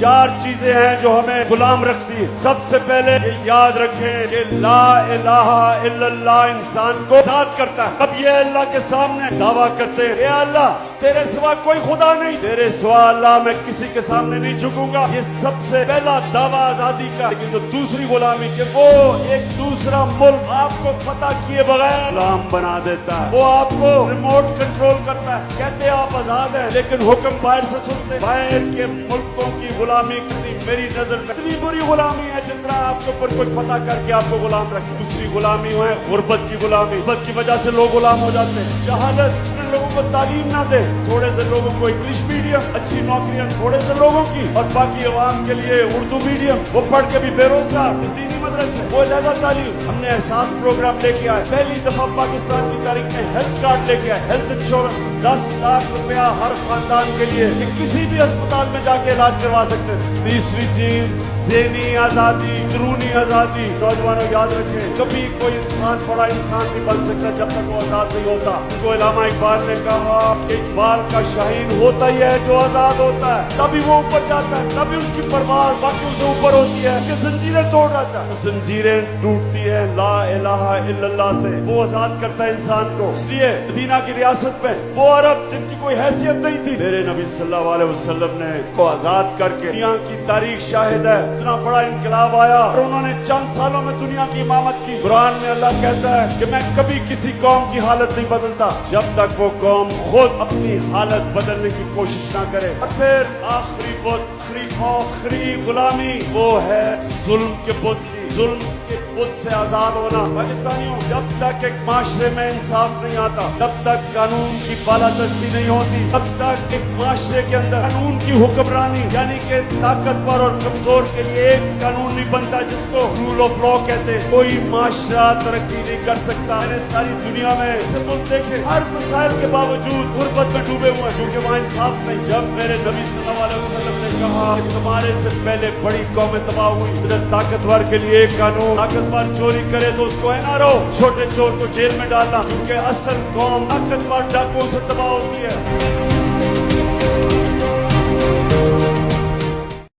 4 چیزیں ہیں جو ہمیں غلام رکھتی ہیں۔ سب سے پہلے یہ یاد رکھیں کہ لا الہ الا اللہ انسان کو آزاد کرتا ہے۔ اب یہ اللہ کے سامنے دعویٰ کرتے ہیں، اے اللہ تیرے سوا کوئی خدا نہیں، تیرے سوا اللہ میں کسی کے سامنے نہیں جھکوں گا۔ یہ سب سے پہلا دعویٰ آزادی کا۔ لیکن جو دوسری غلامی کہ وہ ایک دوسرا ملک آپ کو فتح کیے بغیر غلام بنا دیتا ہے، وہ آپ کو ریموٹ کنٹرول کرتا ہے، کہتے ہیں آپ آزاد ہیں لیکن حکم باہر سے سنتے۔ باہر کے ملکوں کی غلامی کتنی میری نظر میں اتنی بری غلامی ہے جتنا آپ کے اوپر کوئی فتح کر کے آپ کو غلام رکھے۔ دوسری غلامی ہے غربت کی غلامی۔ غربت کی وجہ سے لوگ غلام ہو جاتے ہیں۔ جہالت لوگوں کو تعلیم نہ دے، تھوڑے سے لوگوں کو انگلش میڈیم، اچھی نوکریاں تھوڑے سے لوگوں کی، اور باقی عوام کے لیے اردو میڈیم، وہ پڑھ کے بھی بے روزگار، دینی مدرسے، وہ زیادہ تعلیم۔ ہم نے احساس پروگرام لے کے آئے، پہلی دفعہ پاکستان کی تاریخ میں ہیلتھ کارڈ لے کے آئے، ہیلتھ انشورنس 10 لاکھ روپیہ ہر خاندان کے لیے کہ کسی بھی اسپتال میں جا کے علاج کروا سکتے ہیں۔ تیسری چیز ذہنی آزادی، درونی آزادی۔ نوجوانوں یاد رکھیں، کبھی کوئی انسان بڑا انسان نہیں بن سکتا جب تک وہ آزاد نہیں ہوتا۔ ان کو علامہ اقبال نے کہا کہ اقبال کا شاہین ہوتا ہی ہے جو آزاد ہوتا ہے، تبھی وہ اوپر جاتا ہے، تبھی اس کی پرواز باقیوں سے اوپر ہوتی ہے کہ زنجیریں توڑ رہتا ہے۔ زنجیریں ٹوٹتی ہیں لا الہ الا اللہ سے، وہ آزاد کرتا ہے انسان کو۔ اس لیے مدینہ کی ریاست میں وہ عرب جن کی کوئی حیثیت نہیں تھی، میرے نبی صلی اللہ علیہ وسلم نے کو آزاد کر کے، دنیا کی تاریخ شاہد ہے اتنا بڑا انقلاب آیا اور انہوں نے چند سالوں میں دنیا کی امامت کی۔ قرآن میں اللہ کہتا ہے کہ میں کبھی کسی قوم کی حالت نہیں بدلتا جب تک وہ قوم خود اپنی حالت بدلنے کی کوشش نہ کرے۔ اور پھر آخری غلامی وہ ہے ظلم کے بت کی، ظلم کے بت سے آزاد ہونا۔ پاکستانیوں، جب تک ایک معاشرے میں انصاف نہیں آتا، جب تک قانون کی بالادستی نہیں ہوتی، تب تک ایک معاشرے کے اندر قانون کی حکمرانی یعنی کہ طاقتور اور کمزور کے لیے ایک قانون نہیں بنتا جس کو رول آف لا کہتے، کوئی معاشرہ ترقی نہیں کر سکتا۔ میں نے ساری دنیا میں ایسے ملک دیکھے ہر مسائل کے باوجود غربت میں ڈوبے ہوئے ہیں کیونکہ وہاں انصاف نہیں۔ جب میرے نبی صلی اللہ علیہ وسلم نے کہا کہ تمہارے سے پہلے بڑی قومیں تباہ ہوئی، طاقتور کے لیے ایک قانون، طاقتور چوری کرے تو اس کو NRO، چھوٹے چور کو جیل میں ڈالنا، کیونکہ اصل قوم طاقتور ڈاکوؤں سے تباہ ہوتی ہے۔